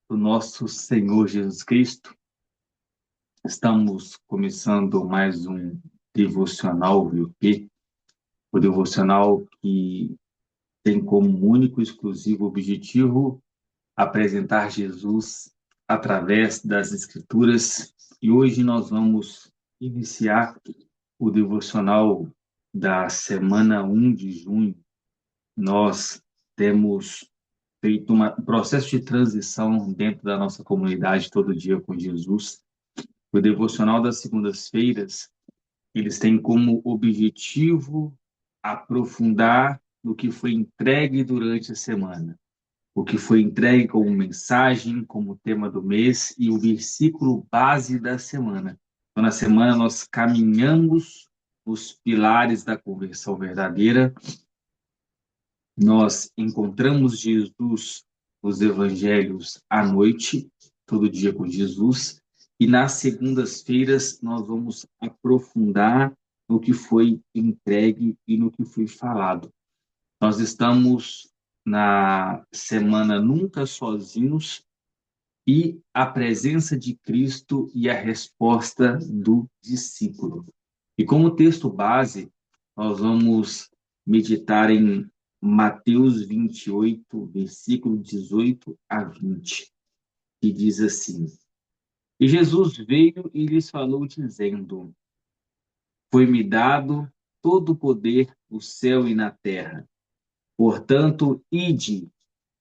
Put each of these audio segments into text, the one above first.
do nosso Senhor Jesus Cristo. Estamos começando mais um devocional VP, o devocional que tem como único e exclusivo objetivo apresentar Jesus através das Escrituras. E hoje nós vamos iniciar o devocional da semana 1 de junho. Nós temos feito um processo de transição dentro da nossa comunidade todo dia com Jesus. O devocional das segundas-feiras, eles têm como objetivo aprofundar no que foi entregue durante a semana, o que foi entregue como mensagem, como tema do mês e o versículo base da semana. Então, na semana, nós caminhamos os pilares da conversão verdadeira. Nós encontramos Jesus nos evangelhos à noite, todo dia com Jesus, e nas segundas-feiras nós vamos aprofundar no que foi entregue e no que foi falado. Nós estamos na semana Nunca Sozinhos e a presença de Cristo e a resposta do discípulo. E como texto base, nós vamos meditar em Mateus 28, versículo 18 a 20, que diz assim: E Jesus veio e lhes falou, dizendo: Foi-me dado todo o poder no céu e na terra. Portanto, ide,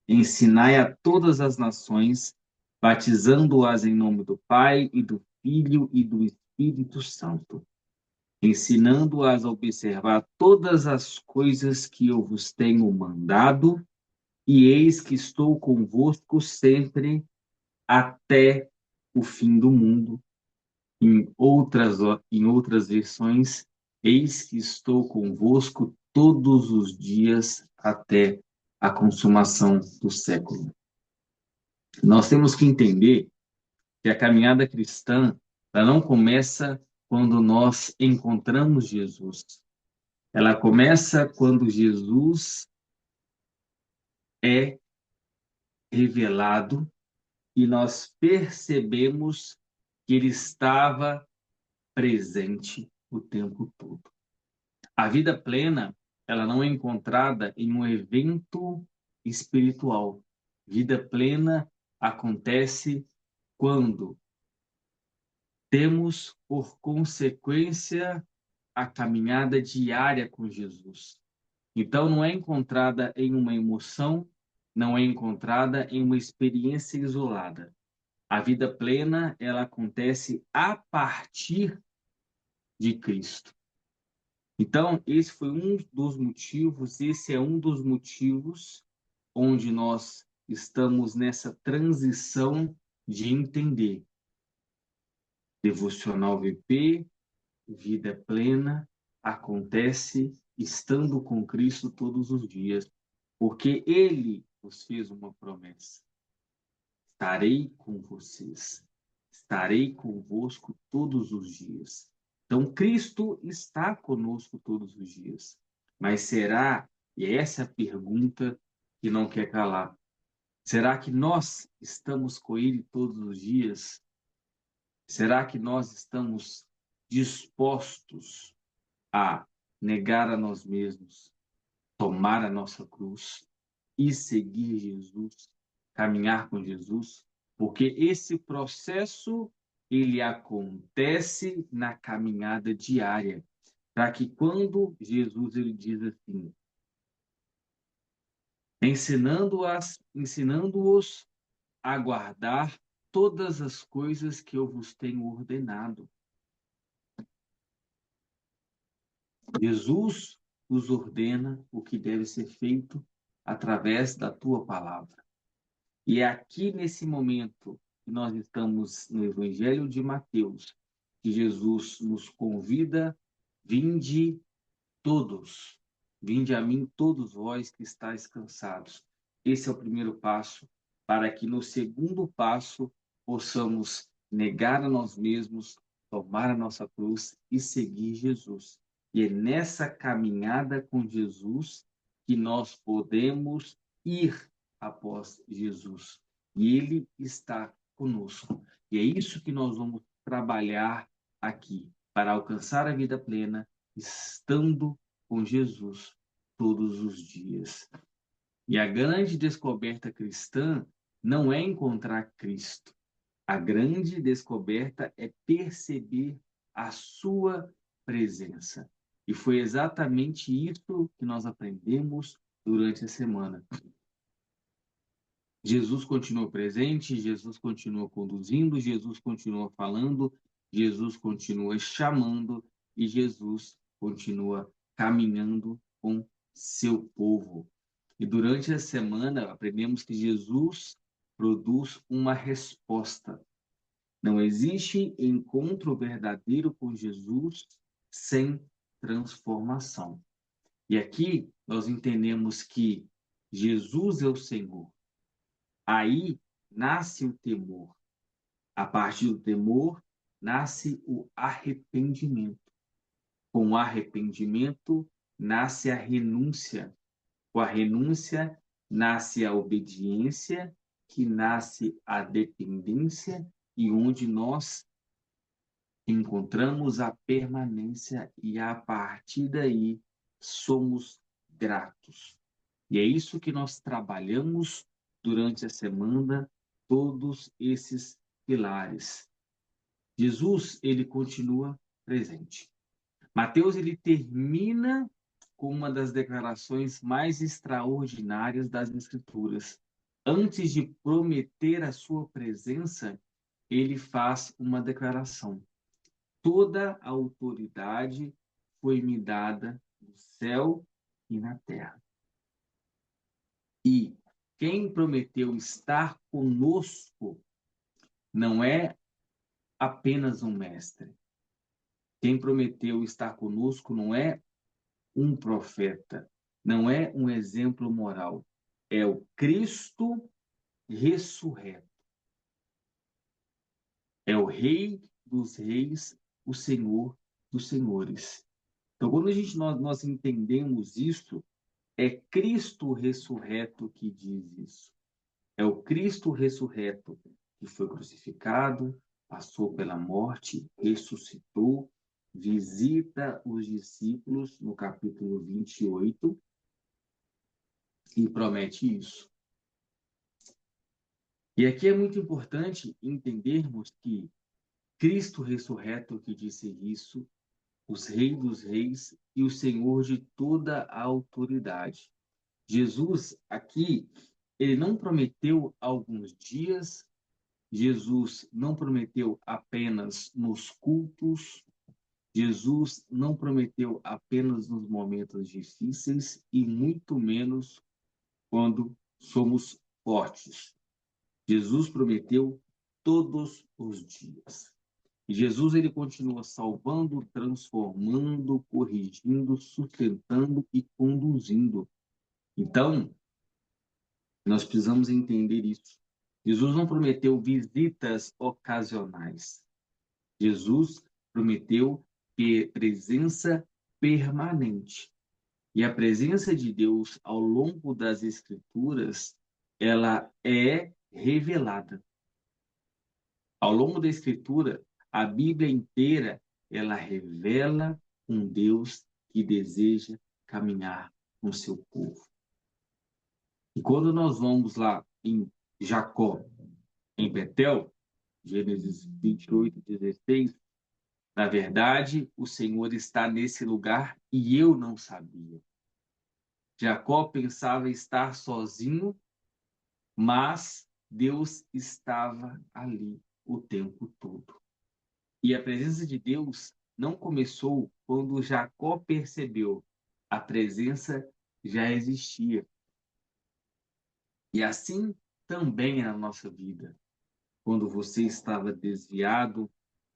ensinai a todas as nações, batizando-as em nome do Pai e do Filho e do Espírito Santo, ensinando-as a observar todas as coisas que eu vos tenho mandado, e eis que estou convosco sempre até o fim do mundo. Em outras versões, eis que estou convosco todos os dias até a consumação do século. Nós temos que entender que a caminhada cristã, ela não começa quando nós encontramos Jesus. Ela começa quando Jesus é revelado e nós percebemos que ele estava presente o tempo todo. A vida plena, ela não é encontrada em um evento espiritual. Vida plena acontece quando temos por consequência a caminhada diária com Jesus. Então, não é encontrada em uma emoção, não é encontrada em uma experiência isolada. A vida plena, ela acontece a partir de Cristo. Então, esse é um dos motivos onde nós estamos nessa transição de entender. Devocional VP, vida plena, acontece estando com Cristo todos os dias, porque Ele nos fez uma promessa: estarei com vocês, estarei convosco todos os dias. Então, Cristo está conosco todos os dias. Mas será, e essa é a pergunta que não quer calar, será que nós estamos com Ele todos os dias? Será que nós estamos dispostos a negar a nós mesmos, tomar a nossa cruz e seguir Jesus, caminhar com Jesus? Porque esse processo, ele acontece na caminhada diária, para que quando Jesus ele diz assim, ensinando-os a guardar todas as coisas que eu vos tenho ordenado. Jesus nos ordena o que deve ser feito através da tua palavra. E é aqui nesse momento que nós estamos no Evangelho de Mateus, que Jesus nos convida: vinde todos, vinde a mim todos vós que estáis cansados. Esse é o primeiro passo, para que no segundo passo possamos negar a nós mesmos, tomar a nossa cruz e seguir Jesus. E é nessa caminhada com Jesus que nós podemos ir após Jesus. e Ele está conosco. E é isso que nós vamos trabalhar aqui, para alcançar a vida plena, estando com Jesus todos os dias. E a grande descoberta cristã não é encontrar Cristo. A grande descoberta é perceber a sua presença. E foi exatamente isso que nós aprendemos durante a semana. Jesus continua presente, Jesus continua conduzindo, Jesus continua falando, Jesus continua chamando e Jesus continua caminhando com seu povo. E durante a semana aprendemos que Jesus produz uma resposta. Não existe encontro verdadeiro com Jesus sem transformação. E aqui nós entendemos que Jesus é o Senhor. Aí nasce o temor. A partir do temor nasce o arrependimento. Com o arrependimento nasce a renúncia. Com a renúncia nasce a obediência, que nasce a dependência e onde nós encontramos a permanência e a partir daí somos gratos. E é isso que nós trabalhamos durante a semana, todos esses pilares. Jesus, ele continua presente. Mateus, ele termina com uma das declarações mais extraordinárias das Escrituras. Antes de prometer a sua presença, ele faz uma declaração. Toda a autoridade foi me dada no céu e na terra. E quem prometeu estar conosco não é apenas um mestre. Quem prometeu estar conosco não é um profeta, não é um exemplo moral. É o Cristo ressurreto. É o Rei dos Reis, o Senhor dos Senhores. Então, quando nós entendemos isso, é Cristo ressurreto que diz isso. É o Cristo ressurreto que foi crucificado, passou pela morte, ressuscitou, visita os discípulos no capítulo 28 e promete isso. E aqui é muito importante entendermos que Cristo ressurreto que disse isso, os Reis dos Reis e o Senhor de toda a autoridade. Jesus aqui, ele não prometeu alguns dias, Jesus não prometeu apenas nos cultos, Jesus não prometeu apenas nos momentos difíceis e muito menos quando somos fortes. Jesus prometeu todos os dias. E Jesus ele continua salvando, transformando, corrigindo, sustentando e conduzindo. Então, nós precisamos entender isso. Jesus não prometeu visitas ocasionais. Jesus prometeu presença permanente. E a presença de Deus ao longo das Escrituras, ela é revelada. Ao longo da Escritura, a Bíblia inteira, ela revela um Deus que deseja caminhar com seu povo. E quando nós vamos lá em Jacó, em Betel, Gênesis 28, 16, na verdade, o Senhor está nesse lugar e eu não sabia. Jacó pensava estar sozinho, mas Deus estava ali o tempo todo. E a presença de Deus não começou quando Jacó percebeu, a presença já existia. E assim também é na nossa vida. Quando você estava desviado,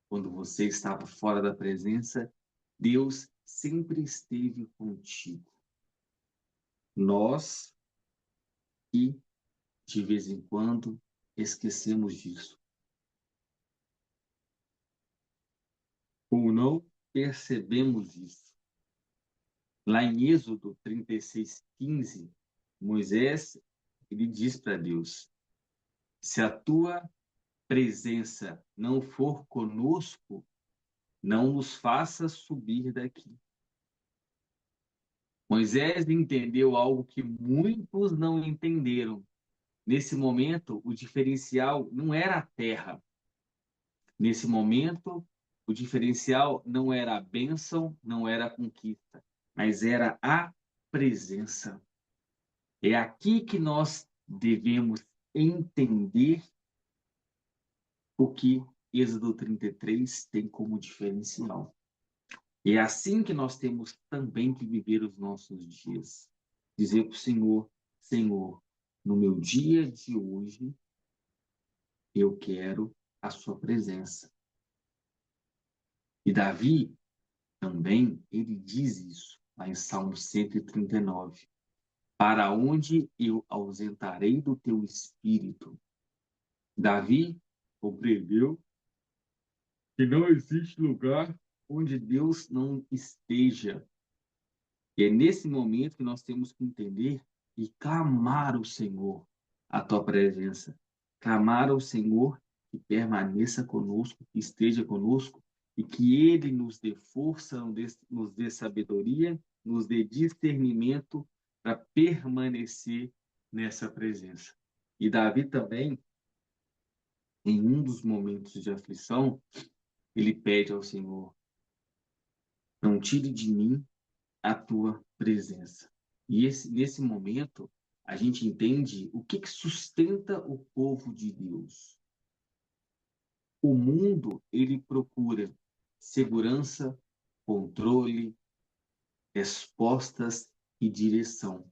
quando você estava fora da presença, Deus sempre esteve contigo. Nós, que de vez em quando esquecemos disso, ou não percebemos isso. Lá em Êxodo 36:15, Moisés, ele diz para Deus: Se a tua presença não for conosco, não nos faça subir daqui. Moisés entendeu algo que muitos não entenderam. Nesse momento, o diferencial não era a terra. Nesse momento, o diferencial não era a bênção, não era a conquista, mas era a presença. É aqui que nós devemos entender o que Êxodo 33 tem como diferencial. E é assim que nós temos também que viver os nossos dias. Dizer para o Senhor, Senhor, no meu dia de hoje, eu quero a sua presença. E Davi também, ele diz isso, lá em Salmo 139. Para onde eu ausentarei do teu espírito? Davi compreendeu que não existe lugar onde Deus não esteja. E é nesse momento que nós temos que entender e clamar ao Senhor a tua presença. Clamar ao Senhor que permaneça conosco, que esteja conosco e que Ele nos dê força, nos dê sabedoria, nos dê discernimento para permanecer nessa presença. E Davi também, em um dos momentos de aflição, ele pede ao Senhor: não tire de mim a tua presença. E nesse momento, a gente entende o que sustenta o povo de Deus. O mundo, ele procura segurança, controle, respostas e direção.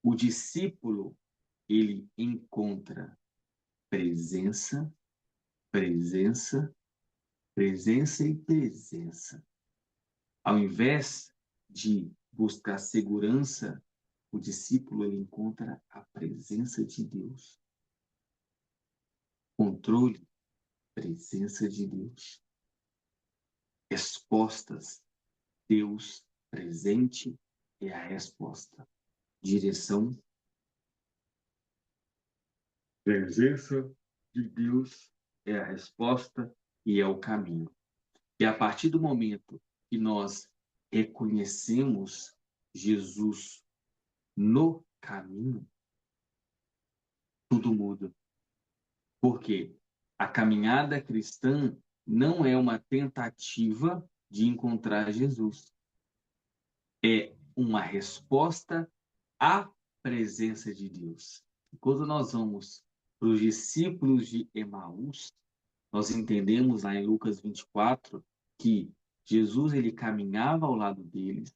O discípulo, ele encontra presença, presença, presença e presença. Ao invés de buscar segurança, o discípulo ele encontra a presença de Deus. Controle, presença de Deus. Respostas, Deus presente é a resposta. Direção, presença de Deus é a resposta e é o caminho. E a partir do momento que nós reconhecemos Jesus no caminho, tudo muda. Porque a caminhada cristã não é uma tentativa de encontrar Jesus. É uma resposta à presença de Deus. Quando nós vamos para os discípulos de Emaús, nós entendemos lá em Lucas 24 que Jesus ele caminhava ao lado deles,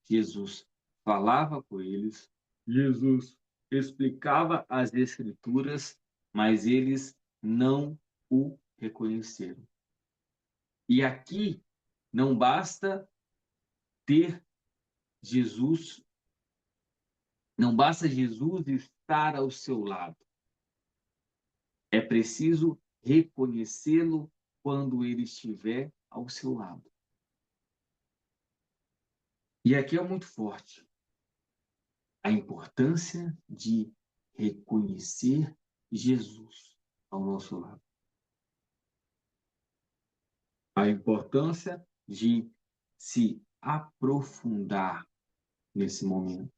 Jesus falava com eles, Jesus explicava as escrituras, mas eles não o reconheceram. E aqui não basta ter Jesus, não basta Jesus estar ao seu lado. É preciso reconhecê-lo quando ele estiver ao seu lado. E aqui é muito forte a importância de reconhecer Jesus ao nosso lado. A importância de se aprofundar nesse momento.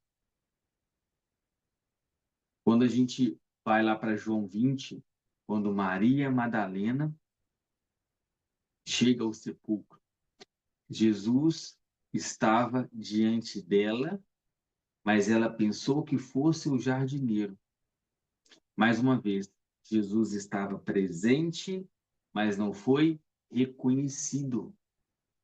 Quando a gente vai lá para João 20, quando Maria Madalena chega ao sepulcro, Jesus estava diante dela, mas ela pensou que fosse o jardineiro. Mais uma vez, Jesus estava presente, mas não foi reconhecido.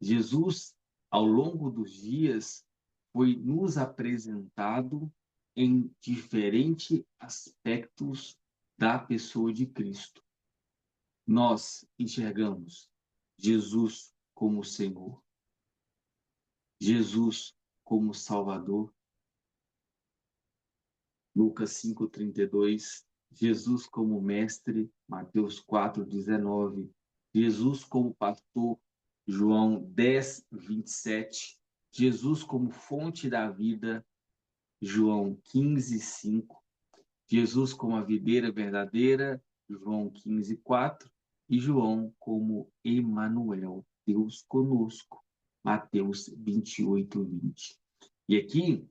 Jesus, ao longo dos dias, foi nos apresentado em diferentes aspectos da pessoa de Cristo. Nós enxergamos Jesus como Senhor, Jesus como Salvador, Lucas 5:32, Jesus como mestre, Mateus 4:19, Jesus como pastor, João 10:27, Jesus como fonte da vida, João 15:5, Jesus como a videira verdadeira, João 15:4, e João como Emanuel, Deus conosco, Mateus 28:20. E aqui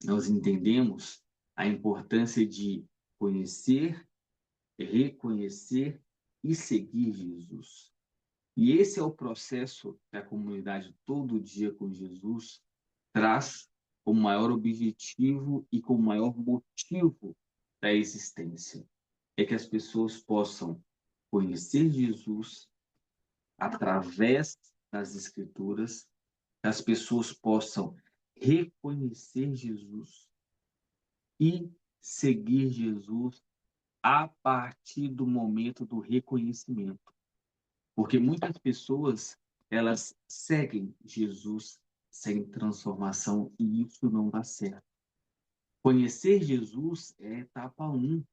nós entendemos a importância de conhecer, reconhecer e seguir Jesus. E esse é o processo que a comunidade Todo Dia com Jesus traz como maior objetivo e como maior motivo da existência. É que as pessoas possam conhecer Jesus através das Escrituras, que as pessoas possam reconhecer Jesus e seguir Jesus a partir do momento do reconhecimento. Porque muitas pessoas, elas seguem Jesus sem transformação e isso não dá certo. Conhecer Jesus é a etapa 1,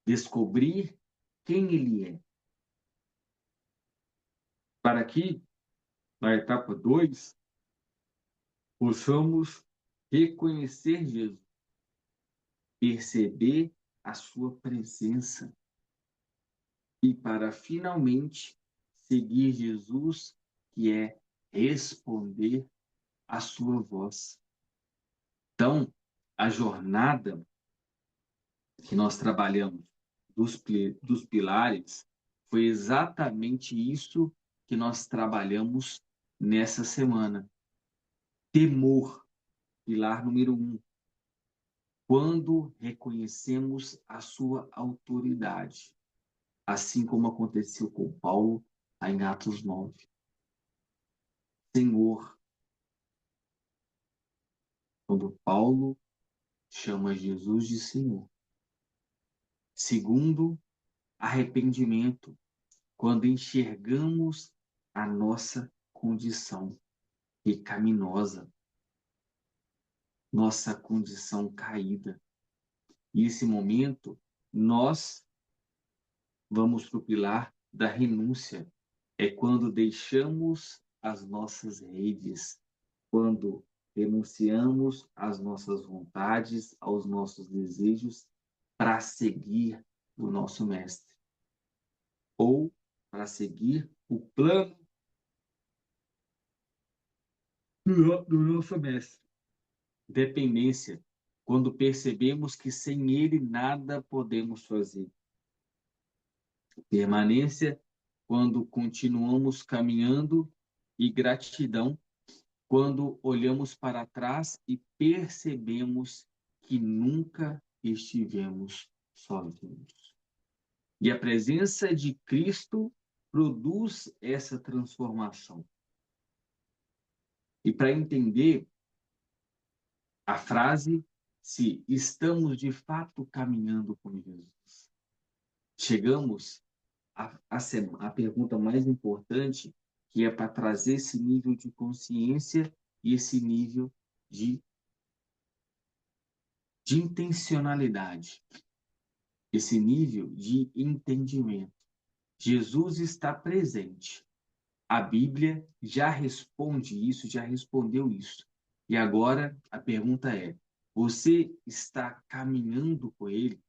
descobrir quem ele é. Para que, na etapa 2, possamos reconhecer Jesus, perceber a sua presença e para finalmente seguir Jesus, que é responder à sua voz. Então, a jornada que nós trabalhamos dos pilares foi exatamente isso que nós trabalhamos nessa semana. Temor, pilar número 1. Quando reconhecemos a sua autoridade, assim como aconteceu com Paulo em Atos 9. Senhor, quando Paulo chama Jesus de Senhor. Segundo, arrependimento, quando enxergamos a nossa condição pecaminosa, nossa condição caída. E esse momento, nós vamos para o pilar da renúncia. É quando deixamos as nossas redes, quando renunciamos às nossas vontades, aos nossos desejos, para seguir o nosso mestre, ou para seguir o plano do nosso mestre. Dependência, quando percebemos que sem ele nada podemos fazer. Permanência, quando continuamos caminhando, e gratidão, quando olhamos para trás e percebemos que nunca estivemos sozinhos. E a presença de Cristo produz essa transformação. E para entender a frase, se estamos de fato caminhando com Jesus, chegamos à pergunta mais importante, que é para trazer esse nível de consciência e esse nível de intencionalidade, esse nível de entendimento. Jesus está presente. A Bíblia já responde isso, já respondeu isso. E agora a pergunta é: você está caminhando com ele?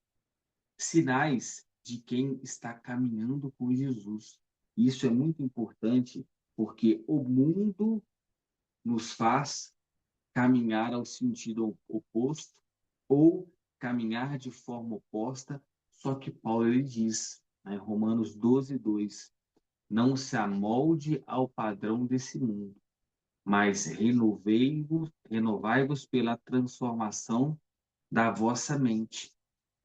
Sinais de quem está caminhando com Jesus. Isso é muito importante porque o mundo nos faz caminhar ao sentido oposto ou caminhar de forma oposta, só que Paulo ele diz, né, em Romanos 12:2, não se amolde ao padrão desse mundo, mas renovai-vos pela transformação da vossa mente.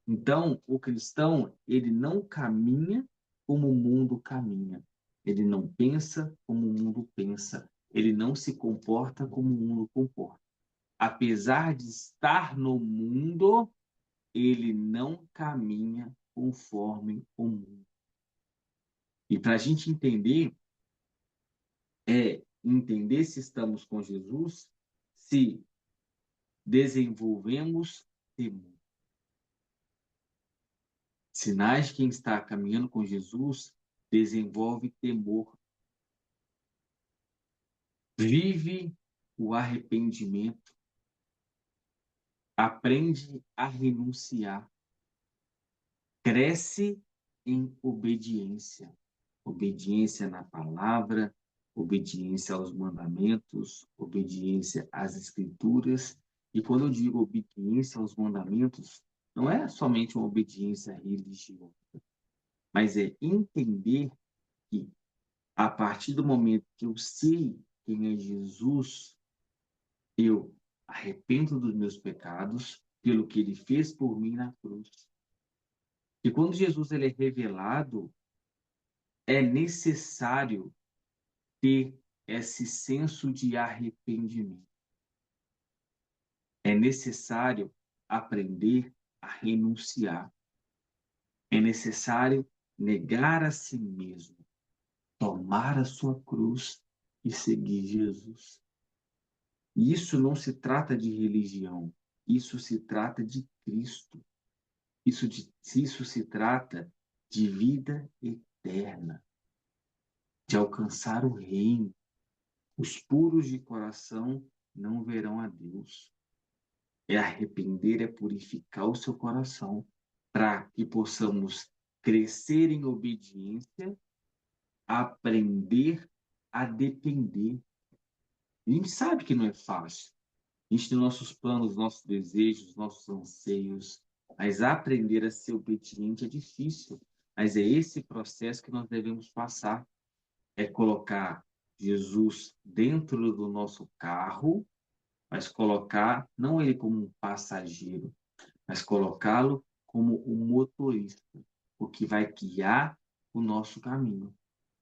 Então, o cristão, ele não caminha como o mundo caminha. Ele não pensa como o mundo pensa. Ele não se comporta como o mundo comporta. Apesar de estar no mundo, ele não caminha conforme o mundo. E para a gente entender se estamos com Jesus, se desenvolvemos temor. Sinais de quem está caminhando com Jesus desenvolve temor, vive o arrependimento, aprende a renunciar, cresce em obediência. Obediência na palavra, obediência aos mandamentos, obediência às escrituras. E quando eu digo obediência aos mandamentos, não é somente uma obediência religiosa, mas é entender que a partir do momento que eu sei quem é Jesus, eu arrependo dos meus pecados pelo que ele fez por mim na cruz. E quando Jesus ele é revelado, é necessário ter esse senso de arrependimento. É necessário aprender a renunciar. É necessário negar a si mesmo, tomar a sua cruz e seguir Jesus. E isso não se trata de religião, isso se trata de Cristo. Isso se trata de vida eterna, de alcançar o reino. Os puros de coração não verão a Deus. É arrepender, é purificar o seu coração para que possamos crescer em obediência, aprender a depender. A gente sabe que não é fácil. A gente tem nossos planos, nossos desejos, nossos anseios, mas aprender a ser obediente é difícil. Mas é esse processo que nós devemos passar. É colocar Jesus dentro do nosso carro, mas colocar não ele como um passageiro, mas colocá-lo como um motorista, o que vai guiar o nosso caminho.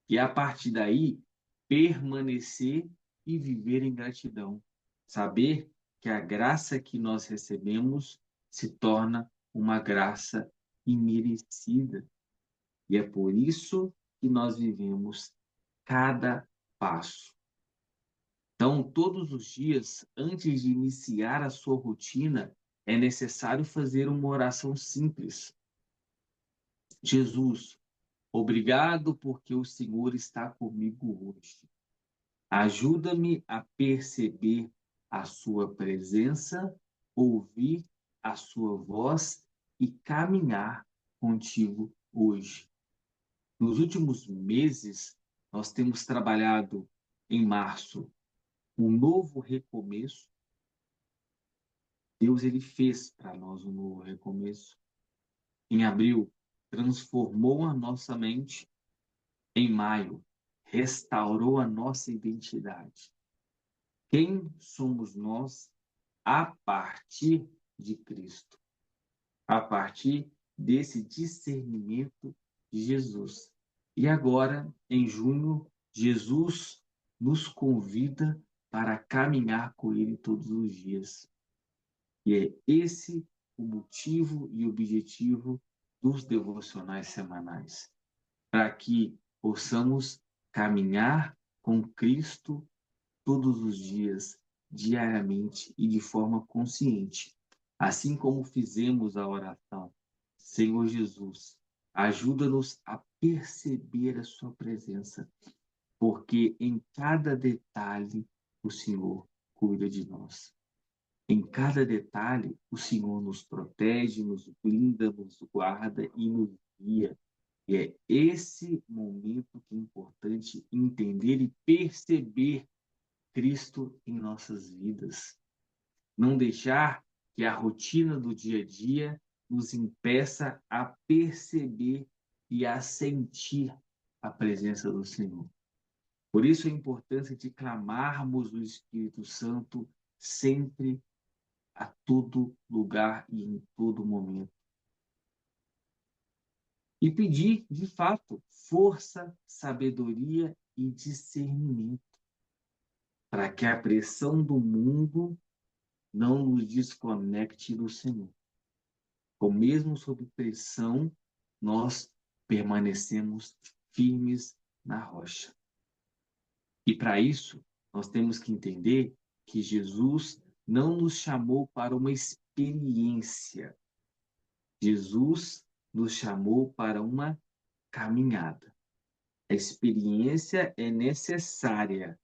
E a partir daí, permanecer e viver em gratidão. Saber que a graça que nós recebemos se torna uma graça imerecida. E é por isso que nós vivemos cada passo. Então, todos os dias, antes de iniciar a sua rotina, é necessário fazer uma oração simples. Jesus, obrigado porque o Senhor está comigo hoje. Ajuda-me a perceber a sua presença, ouvir a sua voz e caminhar contigo hoje. Nos últimos meses, nós temos trabalhado em março um novo recomeço. Deus ele fez para nós um novo recomeço. Em abril, transformou a nossa mente. Em maio, restaurou a nossa identidade. Quem somos nós a partir de Cristo? A partir desse discernimento de Jesus. E agora, em junho, Jesus nos convida para caminhar com Ele todos os dias. E é esse o motivo e objetivo dos devocionais semanais, para que possamos caminhar com Cristo todos os dias, diariamente e de forma consciente. Assim como fizemos a oração, Senhor Jesus, ajuda-nos a perceber a Sua presença, porque em cada detalhe o Senhor cuida de nós. Em cada detalhe, o Senhor nos protege, nos blinda, nos guarda e nos guia. E é esse momento que é importante entender e perceber Cristo em nossas vidas. Não deixar que a rotina do dia a dia nos impeça a perceber e a sentir a presença do Senhor. Por isso a importância de clamarmos o Espírito Santo sempre, a todo lugar e em todo momento. E pedir, de fato, força, sabedoria e discernimento, para que a pressão do mundo não nos desconecte do Senhor. Ou mesmo sob pressão, nós permanecemos firmes na rocha. E para isso, nós temos que entender que Jesus não nos chamou para uma experiência. Jesus nos chamou para uma caminhada. A experiência é necessária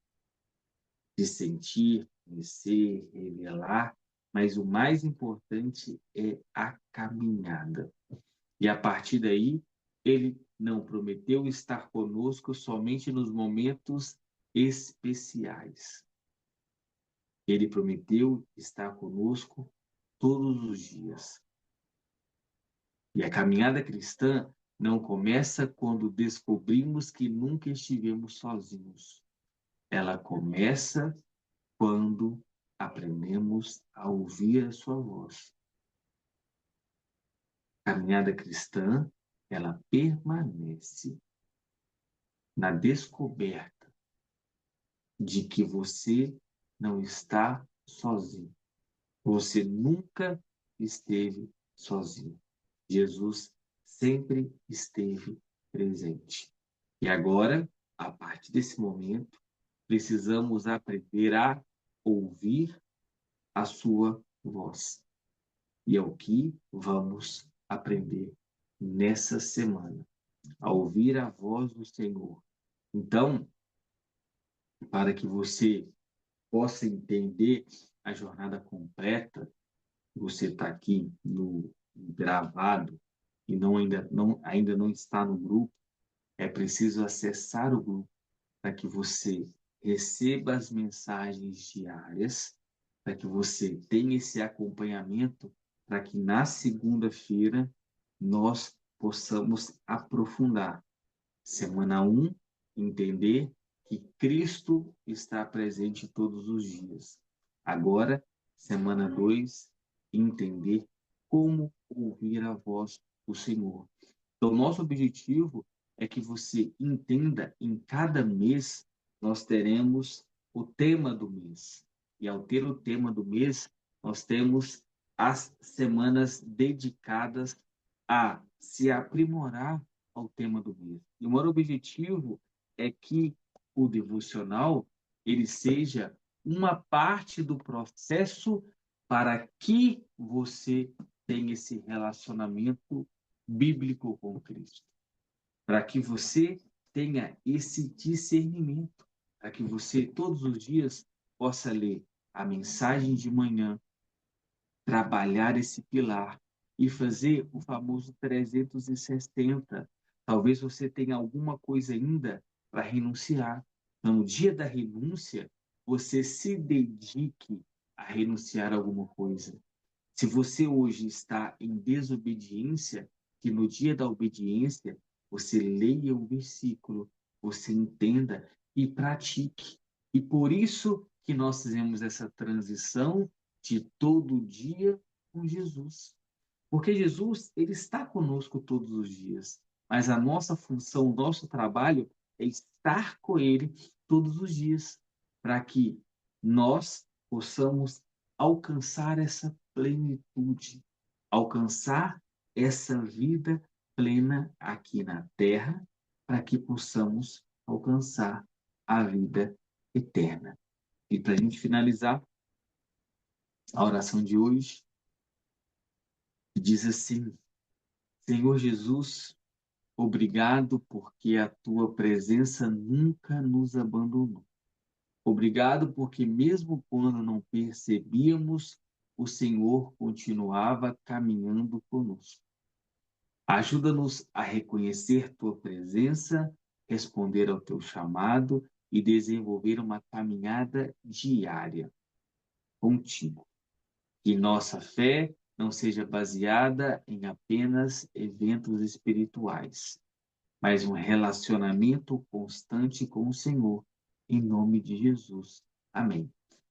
de sentir, conhecer, revelar, mas o mais importante é a caminhada. E a partir daí, ele não prometeu estar conosco somente nos momentos especiais. Ele prometeu estar conosco todos os dias. E a caminhada cristã não começa quando descobrimos que nunca estivemos sozinhos. Ela começa quando aprendemos a ouvir a sua voz. A caminhada cristã, ela permanece na descoberta de que você não está sozinho. Você nunca esteve sozinho. Jesus sempre esteve presente. E agora, a partir desse momento, precisamos aprender a ouvir a sua voz. E é o que vamos aprender nessa semana, a ouvir a voz do Senhor. Então, para que você possa entender a jornada completa, você está aqui no gravado e ainda não está no grupo, é preciso acessar o grupo para que você receba as mensagens diárias, para que você tenha esse acompanhamento, para que na segunda-feira nós possamos aprofundar. Semana 1, entender que Cristo está presente todos os dias. Agora, semana 2, entender como ouvir a voz do Senhor. Então, nosso objetivo é que você entenda, em cada mês, nós teremos o tema do mês. E ao ter o tema do mês, nós temos as semanas dedicadas a se aprimorar ao tema do mês. E o maior objetivo é que o devocional ele seja uma parte do processo para que você tenha esse relacionamento bíblico com Cristo, para que você tenha esse discernimento, para que você todos os dias possa ler a mensagem de manhã, trabalhar esse pilar e fazer o famoso 360. Talvez você tenha alguma coisa ainda para renunciar. Então, no dia da renúncia, você se dedique a renunciar a alguma coisa. Se você hoje está em desobediência, que no dia da obediência você leia o versículo, você entenda e pratique. E por isso que nós fizemos essa transição de todo dia com Jesus. Porque Jesus, ele está conosco todos os dias, mas a nossa função, o nosso trabalho é estar com ele todos os dias, para que nós possamos alcançar essa plenitude, alcançar essa vida plena aqui na terra, para que possamos alcançar a vida eterna. E para a gente finalizar a oração de hoje, diz assim: Senhor Jesus, obrigado porque a tua presença nunca nos abandonou. Obrigado porque, mesmo quando não percebíamos, o Senhor continuava caminhando conosco. Ajuda-nos a reconhecer tua presença, responder ao teu chamado e desenvolver uma caminhada diária contigo. Que nossa fé não seja baseada em apenas eventos espirituais, mas um relacionamento constante com o Senhor, em nome de Jesus. Amém.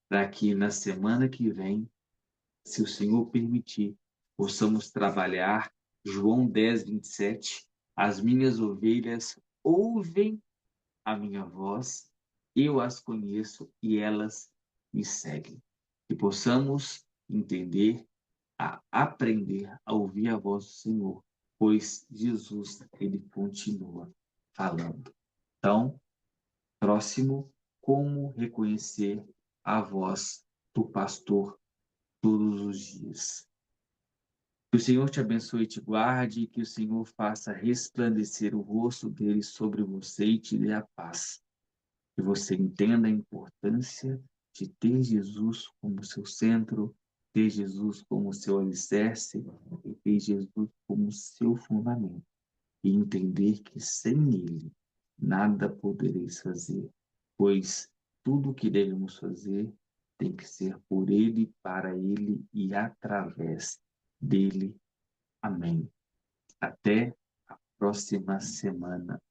Para que na semana que vem, se o Senhor permitir, possamos trabalhar João 10, 27. As minhas ovelhas ouvem a minha voz, eu as conheço e elas me seguem. Que possamos entender, a aprender a ouvir a voz do Senhor, pois Jesus, ele continua falando. Então, próximo, como reconhecer a voz do pastor todos os dias. Que o Senhor te abençoe e te guarde, que o Senhor faça resplandecer o rosto dele sobre você e te dê a paz. Que você entenda a importância de ter Jesus como seu centro ter Jesus como seu alicerce e ter Jesus como seu fundamento. E entender que sem Ele nada podereis fazer, pois tudo o que devemos fazer tem que ser por Ele, para Ele e através dele. Amém. Até a próxima semana.